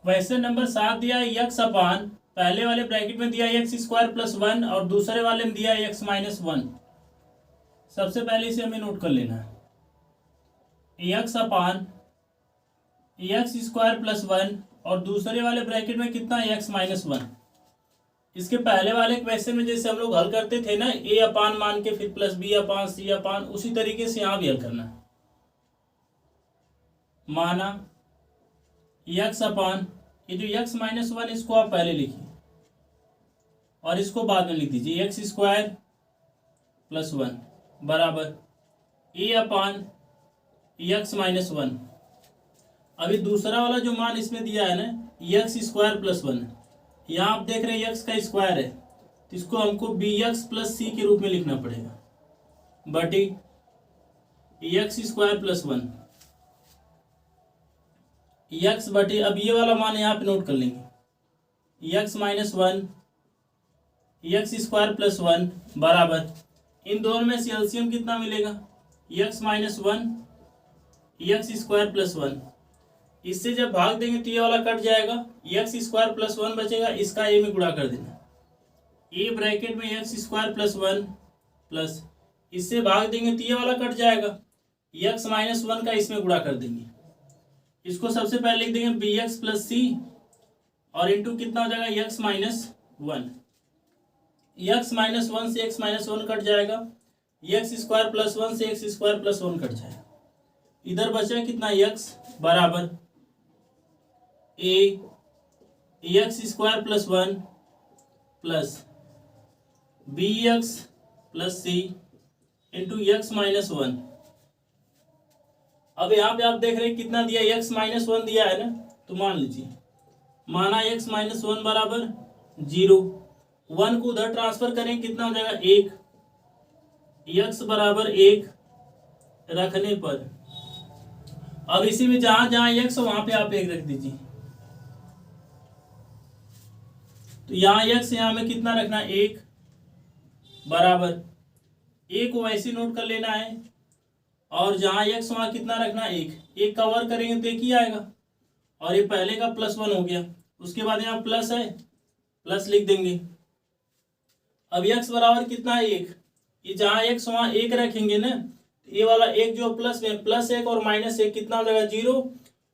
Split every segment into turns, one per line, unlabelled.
Question number 7 दिया है x अपान, पहले वाले ब्रैकेट में दिया एक्स स्क्वायर प्लस 1 और दूसरे वाले में दिया एक्स माइनस 1। सबसे पहले इसे हमें नोट कर लेना है। एक्स अपान एक्स स्क्वायर प्लस 1 और दूसरे वाले ब्रैकेट में कितना है एक्स माइनस 1। इसके पहले वाले क्वेश्चन में जैसे हम लोग हल करते थे ना, ए अपान मान के फिर प्लस बी अपान सी अपान, उसी तरीके से यहां भी हल करना है। माना यक्स अपान, ये जो यक्स माइनस 1 इसको आप पहले लिखिए और इसको बाद में लिख दीजिए, एक्स स्क्वायर प्लस 1 बराबर ए अपान यक्स माइनस 1। अभी दूसरा वाला जो मान इसमें दिया है ना यक्स स्क्वायर प्लस 1, यहाँ आप देख रहे हैं यक्स का स्क्वायर है तो इसको हमको बी एक्स प्लस सी के रूप में लिखना पड़ेगा बटी यक्स स्क्वायर प्लस 1 यक्स बटे, अब ये वाला मान यहाँ पे नोट कर लेंगे, x minus 1 x square plus 1 बराबर, इन दोनों में से एलसीएम कितना मिलेगा, x minus 1 x square plus 1। इससे जब भाग देंगे तो ये वाला कट जाएगा, यक्स स्क्वायर प्लस 1 बचेगा, इसका ए में गुणा कर देना, ए ब्रैकेट में एक्स स्क्वायर प्लस 1 प्लस, इससे भाग देंगे तो ये वाला कट जाएगा, यक्स माइनस 1 का इसमें गुणा कर देंगे। इसको सबसे पहले लिख देंगे बी एक्स प्लस सी और इंटू कितना हो जाएगा यक्स माइनस 1। यक्स माइनस 1 से एक्स माइनस 1 कट जाएगा, यक्स स्क्वायर प्लस 1 से एक्स स्क्वायर प्लस 1 कट जाएगा, इधर बचा कितना यक्स बराबर a x square plus 1 plus b x plus c into यक्स माइनस 1। अब यहाँ पे आप देख रहे हैं कितना दिया, एक्स माइनस 1 दिया है ना, तो मान लीजिए, माना एक्स माइनस 1 बराबर 0, 1 को उधर ट्रांसफर करें कितना हो जाएगा 1, एक्स बराबर 1 रखने पर, अब इसी में जहां जहां एक्स हो वहां पे आप 1 रख दीजिए, तो यहाँ एक्स यहाँ में कितना रखना 1 बराबर, ए को वैसे नोट कर लेना है और जहां एक्स वहां कितना रखना 1 का वर्ग करेंगे तो 1 ही आएगा, और ये पहले का प्लस 1 हो गया, उसके बाद यहाँ प्लस है, प्लस लिख देंगे। अब एक्स बराबर कितना है 1, ये जहां एक्स वहां 1 रखेंगे ना, ये वाला 1 जो प्लस में प्लस 1 और माइनस 1 कितना हो जाएगा 0,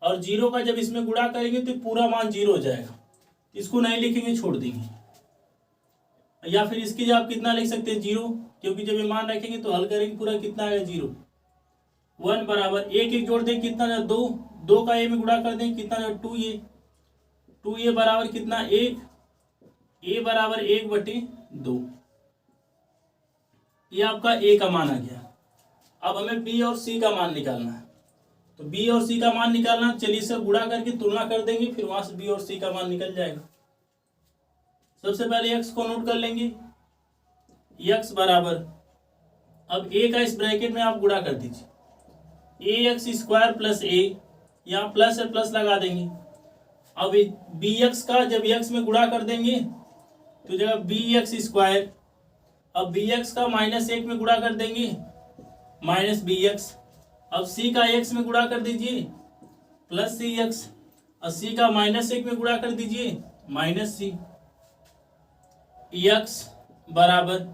और 0 का जब इसमें गुणा करेंगे तो पूरा मान 0 हो जाएगा, इसको नहीं लिखेंगे छोड़ देंगे, या फिर इसकी जगह आप कितना लिख सकते हैं 0, क्योंकि जब ये मान रखेंगे तो हल करेंगे पूरा कितना आएगा 0। 1 बराबर 1 जोड़ दें कितना जाए 2, 2 का ए में गुणा कर दें कितना जाए 2a, 2a बराबर कितना 1, ए बराबर 1 बटे 2, ये आपका ए का मान आ गया। अब हमें बी और सी का मान निकालना है, तो बी और सी का मान निकालना, चलिए इससे गुणा करके तुलना कर देंगे, फिर वहां से बी और सी का मान निकल जाएगा। सबसे पहले एक्स को नोट कर लेंगे, एक्स बराबर, अब ए का इस ब्रैकेट में आप गुणा कर दीजिए, ए एक्स स्क्वायर प्लस ए, यहाँ प्लस है प्लस लगा देंगे, अब बी एक्स का जब एक्स में गुणा कर देंगे तो जगह बी एक्स स्क्वायर, अब बी एक्स का माइनस 1 में गुणा कर देंगे माइनस बी एक्स, अब सी का एक्स में गुणा कर दीजिए प्लस सी एक्स, और सी का माइनस 1 में गुणा कर दीजिए माइनस सी एक्स बराबर,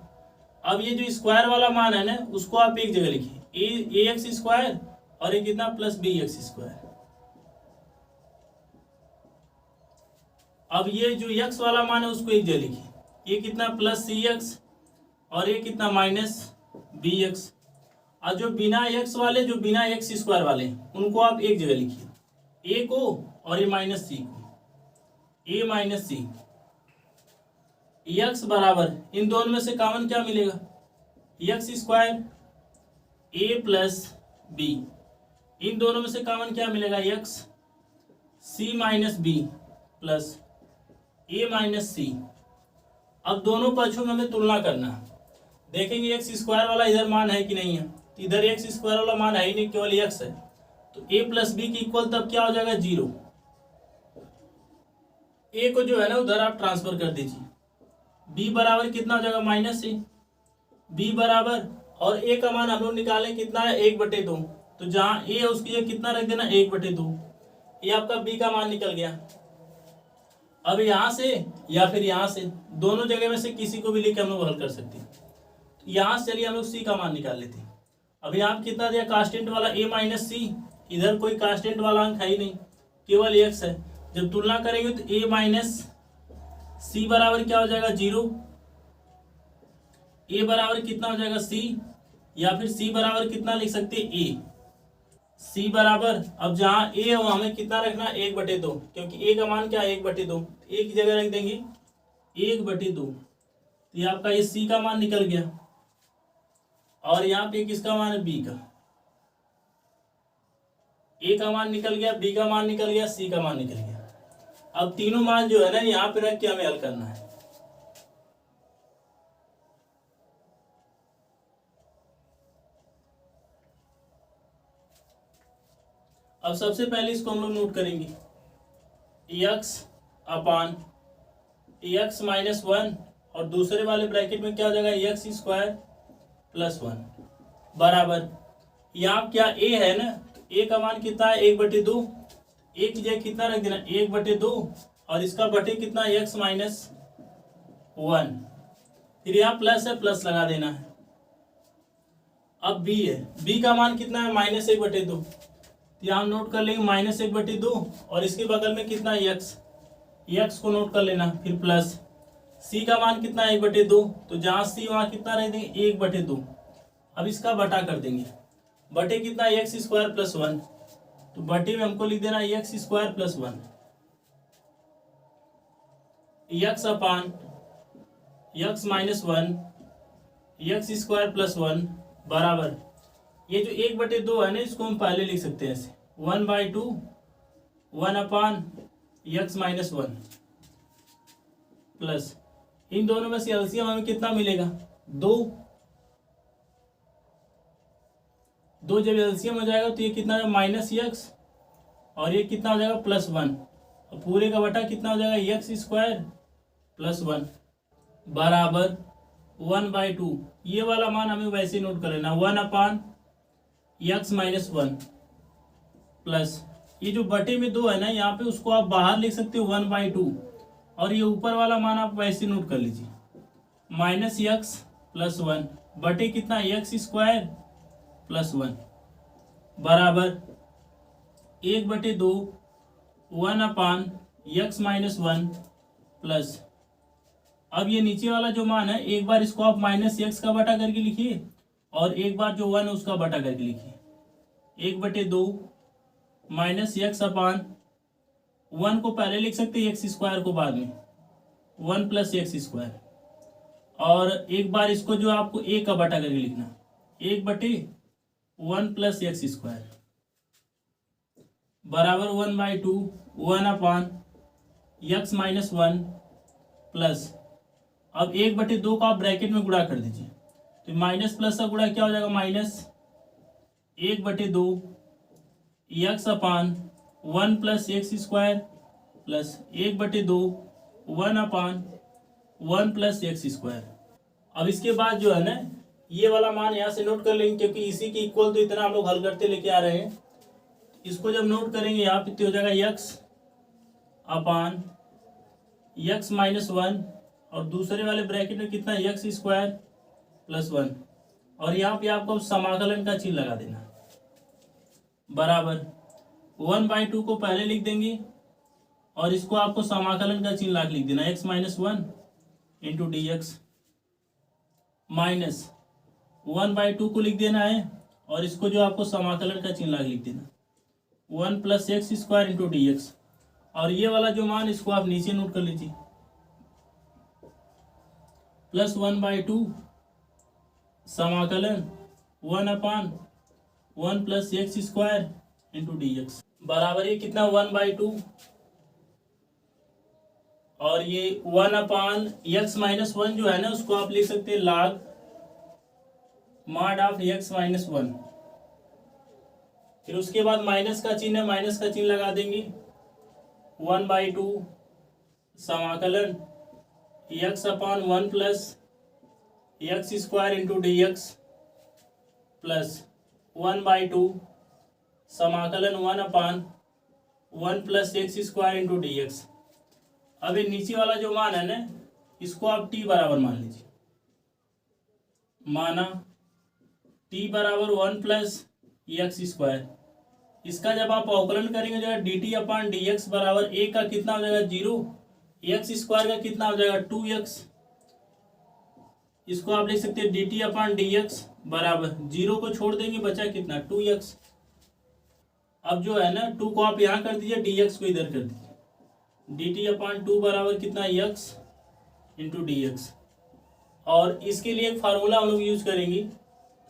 अब ये जो स्क्वायर वाला मान है ना उसको आप एक जगह लिखिए, ए एक्स स्क्वायर और ये कितना प्लस बी एक्स स्क्वायर। अब ये जो एक्स वाला मान है उसको एक जगह लिखिए, ये कितना प्लस सी एक्स और ये कितना माइनस बी एक्स, और जो बिना एक्स वाले, जो बिना एक्स स्क्वायर वाले उनको आप एक जगह लिखिए, ए को और ये माइनस सी को, ए माइनस सी, एक्स बराबर, इन दोनों में से कॉमन क्या मिलेगा एक्स स्क्वायर, ए प्लस बी, इन दोनों में से कॉमन क्या मिलेगा x, C minus B plus a minus सी। अब दोनों पक्षों में हमें तुलना करना है, देखेंगे एक्स स्क्वायर वाला इधर मान है कि नहीं है, तो इधर एक्स स्क्वायर वाला मान है ही नहीं, केवल एक्स है, तो ए प्लस बी की इक्वल तब क्या हो जाएगा 0, ए को जो है ना उधर आप ट्रांसफर कर दीजिए, बी बराबर कितना हो जाएगा माइनस ए, बी बराबर, और ए का मान हम लोग निकालें कितना है 1/2, तो जहां ए है उसकी कितना रख देना 1/2, ये आपका बी का मान निकल गया। अब यहाँ से या फिर यहाँ से, दोनों जगह में से किसी को भी लेके हम लोग हल कर सकते हैं। तो यहाँ से चलिए हम लोग सी का मान निकाल लेते हैं। अभी आप कितना दिया, कांस्टेंट वाला a माइनस सी, इधर कोई कांस्टेंट वाला अंक है ही नहीं, केवल x है। जब तुलना करेंगे तो a माइनस सी बराबर क्या हो जाएगा, 0। a बराबर कितना हो जाएगा, c, या फिर c बराबर कितना लिख सकते हैं, a। c बराबर, अब जहाँ a है वहाँ हमें कितना रखना है, 1/2, क्योंकि a का मान क्या है, 1/2। a की जगह रख देंगे 1/2। तो ये आपका ये c का मान निकल गया, और यहाँ पे किसका मान है, b का। a का मान निकल गया, b का मान निकल गया, c का मान निकल गया। अब तीनों मान जो है ना यहाँ पे रख के हमें हल करना है। अब सबसे पहले इसको हम लोग नोट करेंगे, x अपान x माइनस 1, और दूसरे वाले ब्रैकेट में क्या हो जाएगा, x स्क्वायर प्लस 1 बराबर, यहाँ क्या a है ना, तो a का मान कितना है, 1/2। a की जगह कितना रख देना, 1/2, और इसका बटे कितना, x माइनस 1। फिर यहाँ प्लस है, प्लस लगा देना है। अब b है, b का मान कितना है, -1/2। यहाँ नोट कर लेंगे -1/2, और इसके बगल में कितना है, x को नोट कर लेना, फिर प्लस। c का मान कितना है, 1/2, तो जहाँ c वहाँ कितना रख देंगे, 1/2। अब इसका बटा कर देंगे, बटे कितना, x स्क्वायर प्लस 1, तो बटे में हमको लिख देना x स्क्वायर प्लस 1, x अपान x minus 1 x square plus 1 बराबर, ये जो 1/2 है ना, इसको हम पहले लिख सकते हैं ऐसे, 1/2 1 अपान x माइनस 1 प्लस, इन दोनों में से एलसीएम हमें कितना मिलेगा, 2। जब एलसीएम हो जाएगा तो ये कितना है, -x, और ये कितना हो जाएगा, +1, और पूरे का बटा कितना हो जाएगा, x स्क्वायर प्लस 1 बराबर 1/2। ये वाला मान हमें वैसे नोट कर लेना, 1 अपान x माइनस 1 प्लस, ये जो बटे में 2 है ना यहाँ पे, उसको आप बाहर लिख सकते हो 1/2, और ये ऊपर वाला मान आप वैसे नोट कर लीजिए, -x प्लस 1 बटे कितना, x स्क्वायर प्लस 1 बराबर 1/2 1 अपान x माइनस 1 प्लस, अब ये नीचे वाला जो मान है, एक बार इसको आप -x का बटा करके लिखिए, और एक बार जो 1 है उसका बटा करके लिखिए, 1/2 -x अपान 1 को पहले लिख सकते हैं, x स्क्वायर को बाद में, 1 प्लस x स्क्वायर, और एक बार इसको जो आपको a का बटा करके लिखना, 1/1 प्लस x स्क्वायर बराबर 1/2 1 अपान x माइनस 1 प्लस, अब 1/2 को आप ब्रैकेट में गुणा कर दीजिए, तो माइनस प्लस का गुणा क्या हो जाएगा, -1/2 x अपान 1 प्लस x स्क्वायर प्लस 1/2 1 अपान 1 प्लस x स्क्वायर। अब इसके बाद जो है ना, ये वाला मान यहाँ से नोट कर लेंगे, क्योंकि इसी की इक्वल तो इतना हम लोग हल करते लेके आ रहे हैं। इसको जब नोट करेंगे यहाँ पे, तो हो जाएगा x अपान x माइनस 1, और दूसरे वाले ब्रैकेट में कितना, x स्क्वायर प्लस 1, और यहाँ पे आपको समाकलन का चिन्ह लगा देना बराबर 1/2 को पहले लिख देंगे, और इसको आपको समाकलन का चिन्ह लिख देना, x minus 1 into d x, minus 1/2 को लिख देना है, और इसको जो आपको समाकलन का चिन्ह लिख देना, 1 plus x square into d x, और ये वाला जो मान, इसको आप नीचे नोट कर लीजिए, प्लस 1/2 समाकलन 1 अपान 1 plus x square into d x बराबर, ये कितना, 1/2, और ये 1 अपान x माइनस 1 जो है ना, उसको आप लिख सकते हैं log mod of x minus 1। फिर उसके बाद माइनस का चिन्ह है, माइनस का चिन्ह लगा देंगे, 1/2 समाकलन x अपान 1 plus x square into d x plus 1/2 समाकलन 1 अपान 1 plus x square into d x. अब ये नीचे वाला जो मान है ना, इसको आप टी बराबर मान लीजिए। माना टी बराबर 1 प्लस एक्स स्क्वायर। इसका जब आप अवकलन करेंगे जो है D T upon D x बराबर ए का कितना हो जाएगा 0, एक्स स्क्वायर का कितना हो जाएगा 2x। इसको आप लिख सकते हैं D T upon D x बराबर 0 को छोड़ देंगे, बचा कितना 2x। अब जो है ना 2 को आप यहाँ कर दीजिए, डी एक्स को इधर कर दीजिए। डी टी अपॉन 2 बराबर कितना x इंटू डी एक्स। और इसके लिए एक फार्मूला हम लोग यूज करेंगे,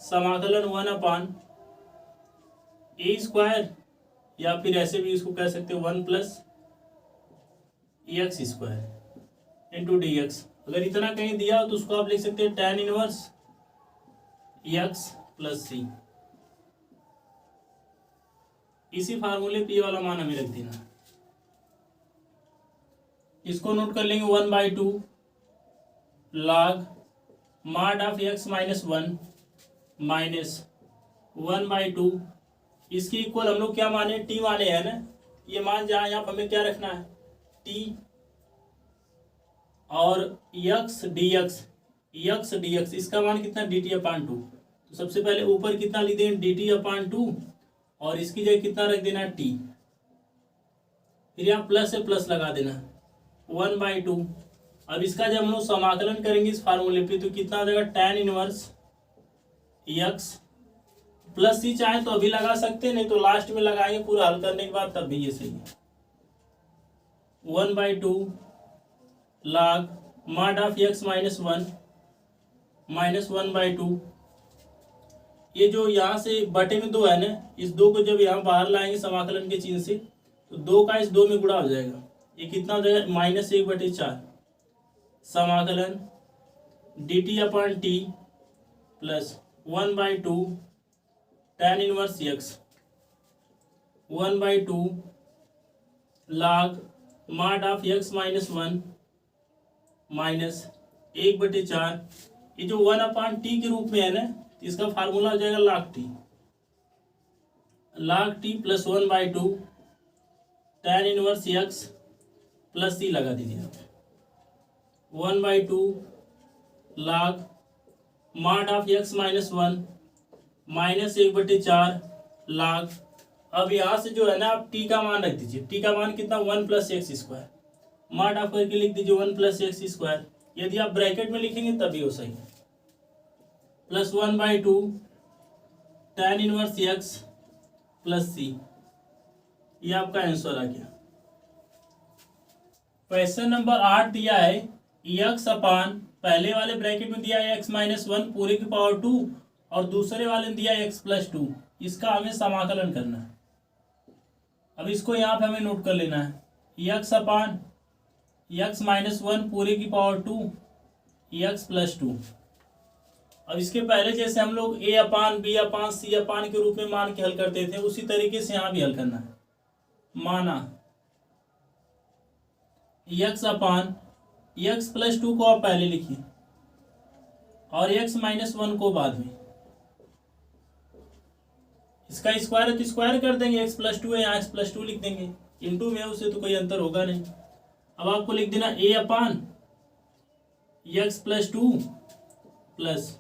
समाकलन 1 अपॉन ए स्क्वायर, या फिर ऐसे भी इसको कह सकते हो 1 plus x square into d x. अगर इतना कहीं दिया हो तो उसको आप लिख सकते हैं tan इनवर्स एक्स प्लस सी। इसी फार्मूले पे ये वाला मान हमें रख देना। इसको नोट कर लेंगे 1/2 log mod of x minus 1 minus 1/2। इसकी इक्वल हम लोग क्या माने, टी माने है ना। ये मान जहाँ यहाँ पर हमें क्या रखना है टी, और यक्स डी एक्स इसका मान कितना डी टी अपॉन 2। तो सबसे पहले ऊपर कितना लिख देंगे डी टी अपॉन 2, और इसकी जगह कितना रख देना टी। फिर यहाँ प्लस से प्लस लगा देना 1/2। अब इसका जब हम लोग समाकलन करेंगे इस फार्मूले पे तो कितना हो जाएगा tan इनवर्स एक्स प्लस सी। चाहे तो अभी लगा सकते हैं, नहीं तो लास्ट में लगाएंगे पूरा हल करने के बाद, तब भी ये सही है। 1/2 log mod of x minus 1 minus 1/2। ये जो यहाँ से बटे में 2 है ना, इस 2 को जब यहाँ बाहर लाएंगे समाकलन के चिन्ह से तो 2 का इस 2 में गुणा हो जाएगा। ये कितना हो जाएगा -1/4 समाकलन D T upon T plus 1/2 tan inverse x 1/2 log mod of x minus 1 minus 1/4। ये जो 1/t के रूप में है ना, इसका फार्मूला हो जाएगा log t plus 1/2 tan inverse x plus c लगा दीजिए। 1/2 log mod of x minus 1 minus 1/4 log। अब यहाँ से जो है ना आप t का मान रख दीजिए। t का मान कितना 1 plus x square, mod of करके लिख दीजिए 1 प्लस एक्स स्क्वायर। यदि आप ब्रैकेट में लिखेंगे तभी हो सही, plus 1/2 tan inverse x plus c. ये आपका आंसर आ गया। क्वेश्चन नंबर 8 दिया है एक्स अपान, पहले वाले ब्रैकेट में दिया है x माइनस 1 पूरे की पावर 2, और दूसरे वाले में दिया है x प्लस 2। इसका हमें समाकलन करना है। अब इसको यहाँ पे हमें नोट कर लेना है x अपान x माइनस 1 पूरे की पावर 2 x प्लस 2। अब इसके पहले जैसे हम लोग a upon b upon c अपान के रूप में मान के हल करते थे, उसी तरीके से यहाँ भी हल करना है। माना x अपान x प्लस 2 को आप पहले लिखिए और x माइनस 1 को बाद में। इसका स्क्वायर है तो स्क्वायर कर देंगे, x प्लस 2 है यहाँ x प्लस 2 लिख देंगे, इनटू में उससे तो कोई अंतर होगा नहीं। अब आपको लिख देना a upon x plus 2 plus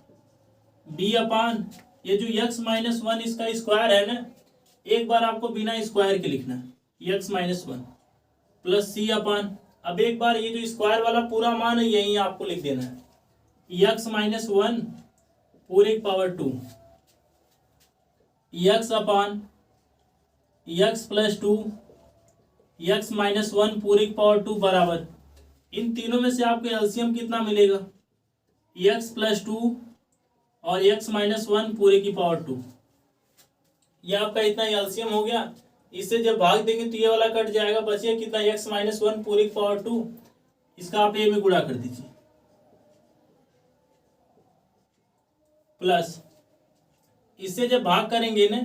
b अपान ये जो x माइनस 1 इसका स्क्वायर है ना, एक बार आपको बिना स्क्वायर के लिखना है x माइनस 1 प्लस c अपान। अब एक बार ये जो स्क्वायर वाला पूरा मान है यही आपको लिख देना है x माइनस 1 पूरे की पावर 2 x अपान x प्लस 2 x माइनस 1 पूरे की पावर 2 बराबर, इन तीनों में से आपको एलसीएम कितना मिलेगा x प्लस 2 और x माइनस 1 पूरे की पावर 2। ये आपका इतना एलसीएम हो गया। इससे जब भाग देंगे तो ये वाला कट जाएगा, बचिए कितना x माइनस 1 पूरे की पावर 2। इसका आप a में गुणा कर दीजिए प्लस, इससे जब भाग करेंगे ना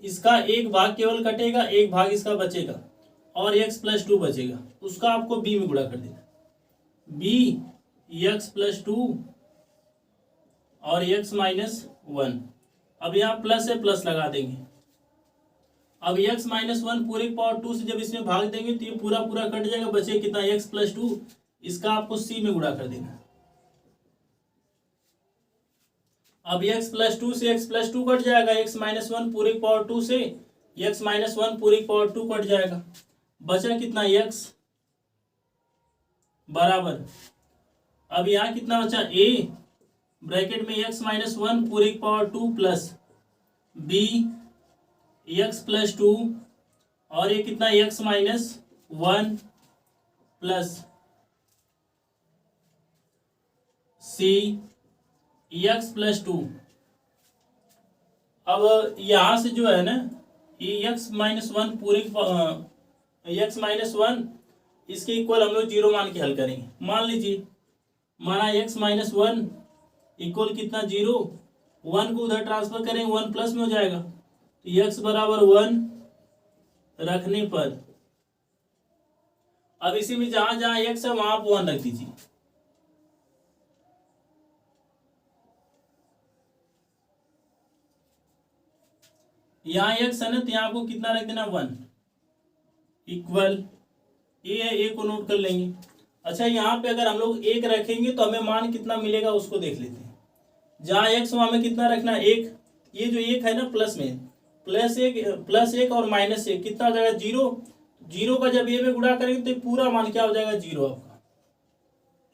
इसका एक भाग केवल कटेगा, एक भाग इसका बचेगा और x प्लस 2 बचेगा, उसका आपको b में गुणा कर देना। b x प्लस 2 और x माइनस 1। अब यहाँ प्लस से प्लस लगा देंगे अब x माइनस वन पूरे पावर टू से जब इसमें भाग देंगे तो ये पूरा पूरा कट जाएगा, बचे कितना x प्लस टू, इसका आपको c में गुणा कर देना। अब x प्लस टू से x प्लस टू कट जाएगा, x माइनस वन पूरे पावर टू से x माइनस वन पूरे पावर टू कट जाएगा, बचा कितना x बराबर। अब यहाँ कितना बचा a ब्रैकेट में x माइनस वन पूरे power two plus b x plus two और ये कितना x minus one plus c x plus two. अब यहां से जो है ना ये x माइनस वन पूरे x माइनस वन इसके इक्वल हम लोग जीरो मान के हल करेंगे। मान लीजिए माना x माइनस वन इक्वल कितना जीरो, वन को उधर ट्रांसफर करेंगे वन प्लस में हो जाएगा, तो x बराबर वन रखने पर अब इसी में जहां जहां x है वहां आप वन रख दीजिए। यहाँ x है ना तो यहाँ आपको कितना रख देना वन इक्वल ए है, ए को नोट कर लेंगे। अच्छा यहाँ पे अगर हम लोग एक रखेंगे तो हमें मान कितना मिलेगा उसको देख लेते हैं। जहाँ x वहां हमें कितना रखना है एक, ये जो एक है ना प्लस में प्लस एक और माइनस एक कितना हो जाएगा जीरो। जीरो का जब ये में गुणा करेंगे तो पूरा मान क्या हो जाएगा जीरो आपका।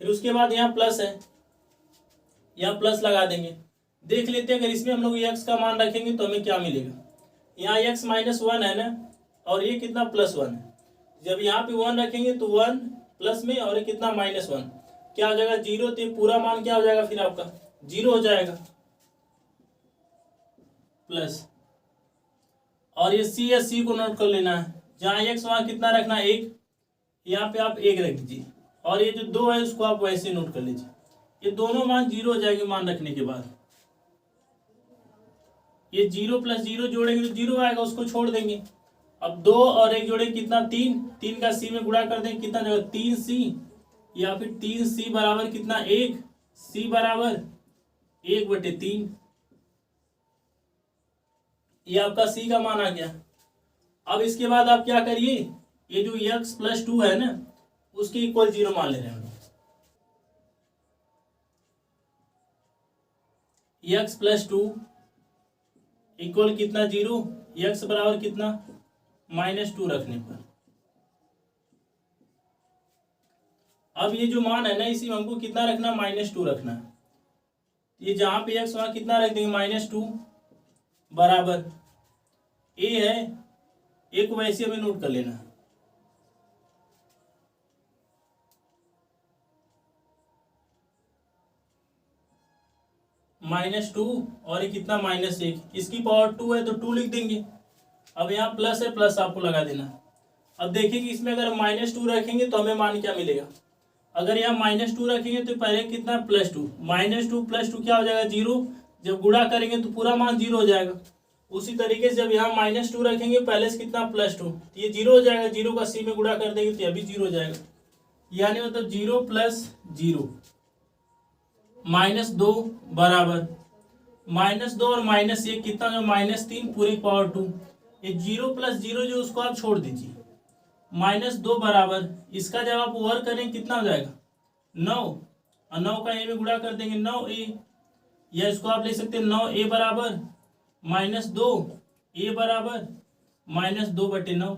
फिर उसके बाद यहाँ प्लस है, यहाँ प्लस लगा देंगे। देख लेते हैं अगर इसमें हम लोग x का मान रखेंगे तो हमें क्या मिलेगा। यहाँ x माइनस वन है ना और ये कितना प्लस वन है, जब यहाँ पे वन रखेंगे तो वन प्लस में और ये कितना माइनस वन क्या हो जाएगा जीरो, तो पूरा मान क्या हो जाएगा फिर आपका जीरो हो जाएगा प्लस। और ये सी या सी को नोट कर लेना है, जहाँ x वहाँ कितना रखना है एक, यहाँ पे आप एक रख दीजिए और ये जो दो है उसको आप वैसे नोट कर लीजिए। ये दोनों मान जीरो हो जाएंगे मान रखने के बाद। ये जीरो प्लस जीरो जोड़ेंगे तो जीरो आएगा, उसको छोड़ देंगे। अब दो और एक जोड़ेंगे कितना तीन, तीन का सी में गुणा कर देंगे कितना जाएगा तीन सी, या फिर तीन सी बराबर कितना एक, सी बराबर एक बटे तीन। ये आपका सी का मान आ गया। अब इसके बाद आप क्या करिए, ये जो x प्लस टू है ना उसके इक्वल जीरो मान ले रहे हैं हम लोग। x प्लस टू इक्वल कितना जीरो, x बराबर कितना माइनस टू रखने पर। अब ये जो मान है ना इसी में हमको कितना रखना माइनस टू रखना है। ये जहां पे x वहां कितना रख देंगे माइनस टू बराबर a है, ए को वैसे हमें नोट कर लेना है। माइनस टू और ये कितना माइनस एक, इसकी पावर टू है तो टू लिख देंगे। अब यहाँ प्लस है, प्लस आपको लगा देना। अब देखिए कि इसमें अगर माइनस टू रखेंगे तो हमें मान क्या मिलेगा। अगर यहाँ माइनस टू रखेंगे तो पहले कितना plus two, minus two plus two क्या हो जाएगा जीरो, जब गुणा करेंगे तो पूरा मान जीरो हो जाएगा। उसी तरीके से जब यहाँ माइनस टू रखेंगे पहले से कितना प्लस टू, तो ये जीरो हो जाएगा, जीरो का सी में गुणा कर देंगे तो ये भी जीरो हो जाएगा। यानी मतलब जीरो प्लस जीरो माइनस दो बराबर माइनस दो और माइनस एक कितना जो माइनस तीन पूरी पावर टू। ये जीरो प्लस जीरो जो उसको आप छोड़ दीजिए, माइनस दो बराबर इसका जब आप ओवर करें कितना हो जाएगा नौ, और नौ का ए में गुणा कर देंगे नौ ए, या इसको आप ले सकते हैं नौ ए बराबर माइनस दो, ए बराबर माइनस दो बटे नौ।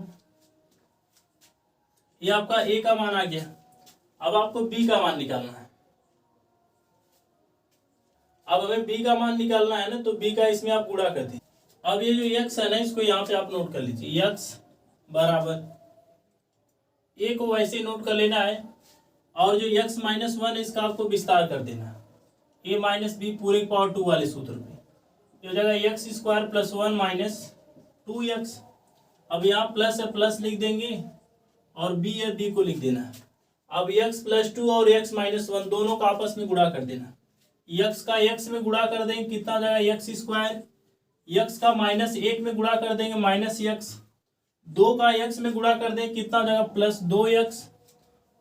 ये आपका ए का मान आ गया। अब आपको बी का मान निकालना है। अब हमें बी का मान निकालना है ना, तो बी का इसमें आप गुणा कर दीजिए। अब ये जो x है ना इसको यहाँ पे आप नोट कर लीजिए, x बराबर ए को वैसे नोट कर लेना है, और जो x माइनस वन है इसका आपको विस्तार कर देना है, ए माइनस बी पूरे पावर टू वाले सूत्र पे। हो जाएगा x square plus one minus two x. अब यहाँ प्लस है, प्लस लिख देंगे और बी है, बी को लिख देना है। अब एक्स प्लस टू और एक्स माइनस वन दोनों का आपस में गुणा कर देना। एक्स का एक्स में गुणा कर देंगे कितना हो जाएगा एक्स स्क्वायर, एक्स का माइनस एक में गुणा कर देंगे माइनस एक्स, दो का एक्स में गुणा कर देंगे कितना हो जाएगा प्लस दो एक्स,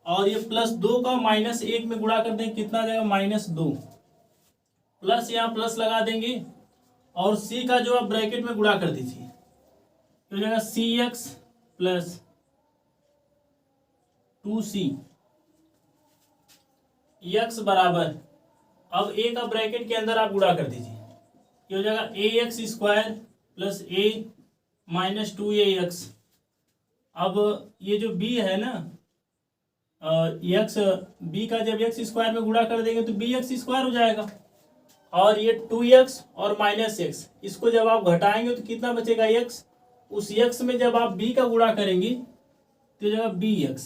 और ये प्लस दो का माइनस एक में गुणा कर देंगे कितना हो जाएगा माइनस दो, प्लस यहाँ प्लस लगा देंगे और सी का जो आप ब्रैकेट में गुणा कर दीजिए। तो हो जाएगा सी एक्स प्लस 2c एक्स बराबर, अब ए का ब्रैकेट के अंदर आप गुणा कर दीजिए, ये हो जाएगा ए x square plus a minus 2ax। अब ये जो b है ना, एक्स बी का जब एक्स स्क्वायर में गुणा कर देंगे तो बी एक्स स्क्वायर हो जाएगा, और ये 2x और माइनस एक्स, इसको जब आप घटाएंगे तो कितना बचेगा x, उस x में जब आप b का गुणा करेंगे तो जगह bx,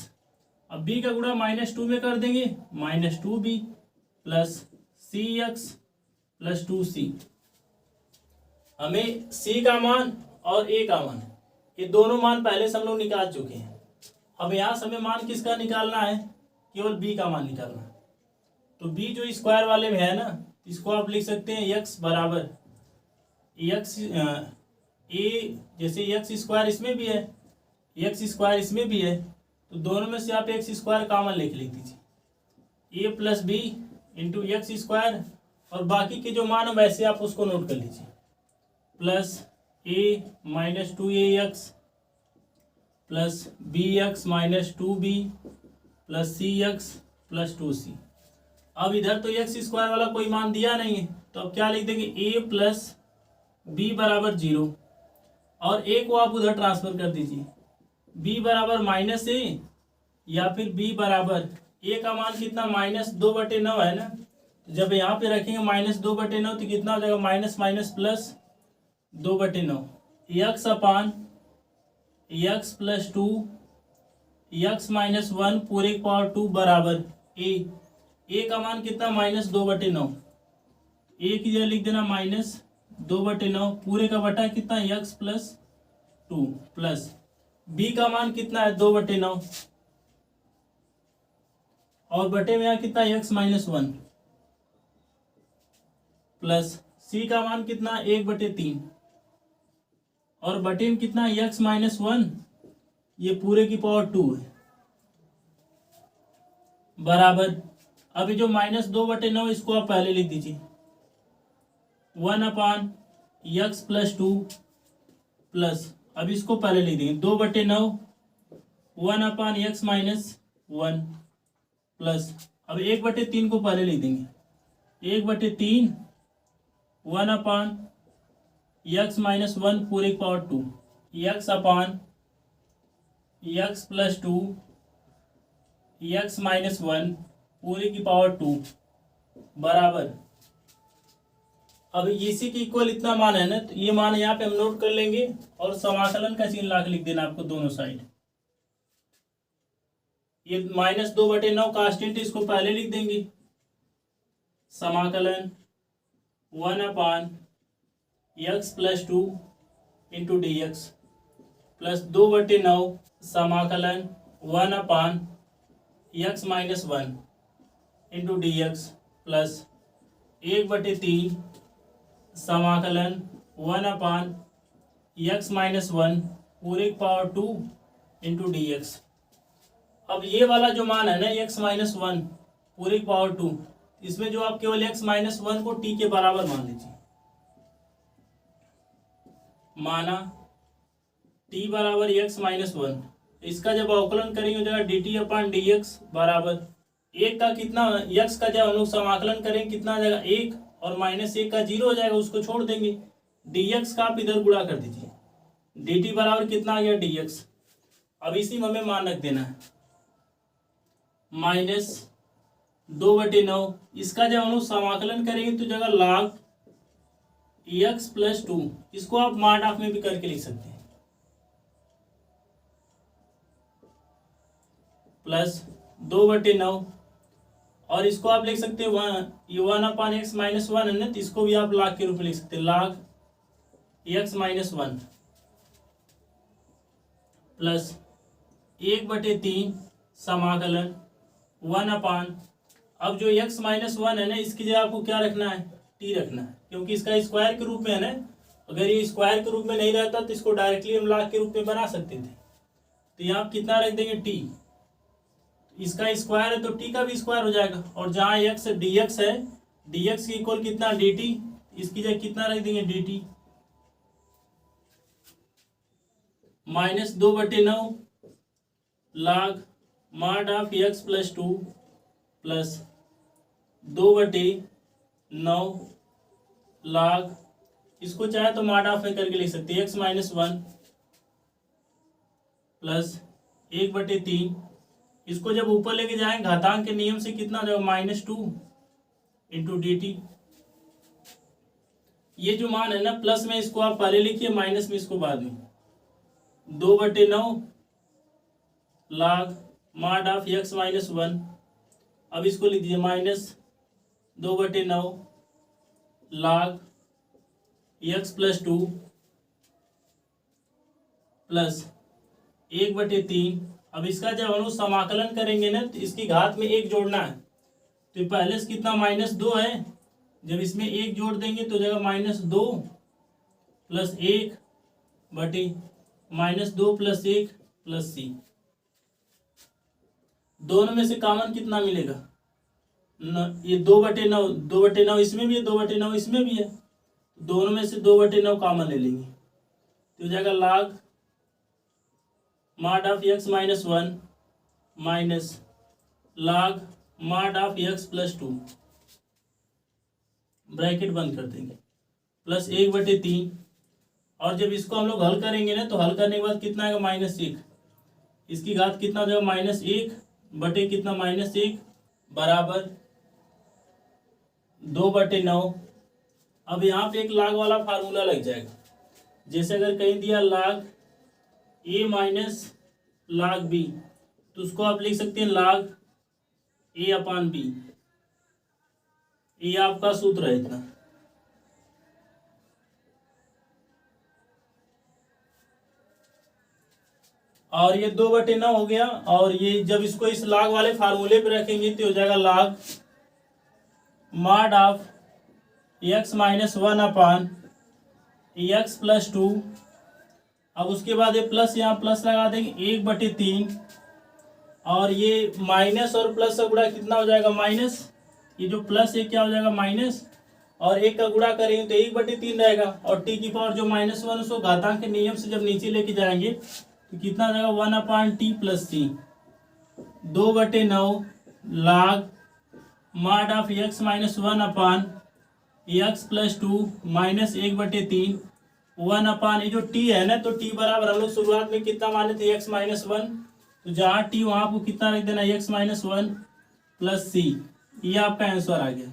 अब b का गुणा -2 में कर देंगे, -2b plus c x plus 2c। हमें c का मान और a का मान, ये दोनों मान पहले से हम लोग निकाल चुके हैं। अब यहाँ से हमें मान किसका निकालना है, केवल b का मान निकालना है। तो b जो स्क्वायर वाले में है ना, इसको आप लिख सकते हैं x बराबर एक्स ए, जैसे एक्स स्क्वायर इसमें भी है, एक्स स्क्वायर इसमें भी है, तो दोनों में से आप एक्स स्क्वायर कॉमन लिख दीजिए, a plus b into x square, और बाकी के जो मान है वैसे आप उसको नोट कर लीजिए, plus a minus 2ax plus b x minus 2b plus c x plus 2c। अब इधर तो एक्स स्क्वायर वाला कोई मान दिया नहीं है, तो अब क्या लिख देंगे, a प्लस बी बराबर 0, और a को आप उधर ट्रांसफर कर दीजिए, b बराबर -a, या फिर b बराबर a का मान कितना -2/9 है ना, तो जब यहाँ पे रखेंगे -2/9 तो कितना हो जाएगा, माइनस माइनस प्लस 2/9, एक्स अपान एक्स प्लस 2 एक्स माइनस 1 पूरे की पावर 2 बराबर ए का मान कितना -2/9, ए की जगह लिख देना -2/9 पूरे का बटा कितना एक्स प्लस 2 प्लस बी का मान कितना है 2/9, और बटे में यहाँ कितना एक्स माइनस 1 प्लस सी का मान कितना 1/3, और बटे में कितना एक्स माइनस 1, ये पूरे की पावर 2 है बराबर, अभी जो -2/9 इसको आप पहले लिख दीजिए, 1 अपान एक्स प्लस 2 प्लस, अब इसको पहले लिख देंगे 2/9 1 अपान एक्स माइनस 1 प्लस, अब 1/3 को पहले लिख देंगे, 1/3 1 अपान एक्स माइनस 1 पूरे की पावर 2 एक्स अपान एक्स प्लस 2 एक्स माइनस 1 पूरे की पावर 2 बराबर, अब इसी के इक्वल इतना मान है ना, तो ये मान यहाँ पे हम नोट कर लेंगे, और समाकलन का चिन्ह ला के लिख देना आपको दोनों साइड, ये -2/9 कांस्टेंट इसको पहले लिख देंगे, समाकलन 1 upon x plus 2 into d x plus 2/9 समाकलन 1 upon x minus 1 into d x plus 1/3 समाकलन 1 अपान एक्स माइनस 1 पूरे की पावर 2 इंटू डी एक्स। अब ये वाला जो मान है ना एक्स माइनस 1 पूरे की पावर 2, इसमें जो आप केवल एक्स माइनस 1 को टी के बराबर मान लीजिए, माना टी बराबर एक्स माइनस 1, इसका जब अवकलन करेंगे हो जाएगा D T upon D x बराबर, एक का कितना एक्स का जब हम लोग समाकलन करेंगे कितना आ जाएगा 1, और -1 का 0 हो जाएगा, उसको छोड़ देंगे, डी एक्स का आप इधर गुणा कर दीजिए, डी टी बराबर कितना आ गया डी एक्स। अब इसी में हमें मान रख देना है -2/9, इसका जब हम लोग समाकलन करेंगे तो जगह log एक्स प्लस 2, इसको आप मार्ट ऑफ में भी करके लिख सकते हैं, प्लस 2/9, और इसको आप लिख सकते हैं 1 अपान एक्स माइनस 1 है ना, तो इसको भी आप log के रूप में लिख सकते हैं, log एक्स माइनस 1 प्लस 1/3 समाकलन 1 अपान, अब जो एक्स माइनस 1 है ना, इसकी जगह आपको क्या रखना है, टी रखना है, क्योंकि इसका स्क्वायर के रूप में है ना, अगर ये स्क्वायर के रूप में नहीं रहता तो इसको डायरेक्टली हम log के रूप में बना सकते थे, तो यहाँ आप कितना रख देंगे टी, इसका स्क्वायर है तो टी का भी स्क्वायर हो जाएगा, और जहाँ एक्स डी एक्स है, डी एक्स की इक्वल कितना डी टी, इसकी जगह कितना रख देंगे D T, minus 2/9 log mod of x plus 2 plus 2/9 log, इसको चाहे तो mod ऑफ में करके लिख सकते हैं, x माइनस 1 प्लस 1/3। इसको जब ऊपर लेके जाएं घातांक के नियम से कितना हो जाएगा, -2 इंटू dt। ये जो मान है ना, प्लस में इसको आप पहले लिखिए, माइनस में इसको बाद में। 2/9 log mod of x minus 1, अब इसको लिख दीजिए -2/9 log x प्लस 2 प्लस 1/3। अब इसका जब हम लोग समाकलन करेंगे ना, तो इसकी घात में 1 जोड़ना है। तो पहले से कितना -2 है, जब इसमें 1 जोड़ देंगे तो हो जाएगा -2 प्लस 1 बटे -2 प्लस 1 प्लस c। दोनों में से कॉमन कितना मिलेगा, ये 2/9 इसमें भी है, 2/9 इसमें भी है। दोनों में से 2/9 कॉमन ले लेंगे तो हो जाएगा log mod of x minus 1 minus log mod of x plus 2, bracket बंद कर देंगे, प्लस 1/3। और जब इसको हम लोग हल करेंगे ना, तो हल करने के बाद कितना आएगा, -1। इसकी घात कितना हो जाएगा, -1 बटे कितना, -1 बराबर 2/9। अब यहाँ पे एक log वाला फार्मूला लग जाएगा। जैसे अगर कहीं दिया log a minus log b, तो उसको आप लिख सकते हैं log a अपान b। ये आपका सूत्र है इतना। और ये 2/9 हो गया। और ये जब इसको इस log वाले फार्मूले पे रखेंगे तो हो जाएगा log mod of x minus 1 upon x plus 2। अब उसके बाद ये प्लस, यहाँ प्लस लगा देंगे, 1/3। और ये माइनस और प्लस का गुणा कितना हो जाएगा, माइनस। ये जो प्लस है क्या हो जाएगा, माइनस। और 1 का गुणा करेंगे तो 1/3 रहेगा। और t की पावर जो -1, उसको घातांक के नियम से जब नीचे लेके जाएंगे तो कितना हो जाएगा, 1/t plus c। 2/9 log mod of x minus 1 upon x plus 2 minus 1/3 1 ये जो t है ना, तो t बराबर हम लोग शुरुआत में कितना माने थे, x माइनस 1। तो जहाँ t वहाँ को कितना रख देना, x माइनस 1 प्लस c। ये आपका आंसर आ गया।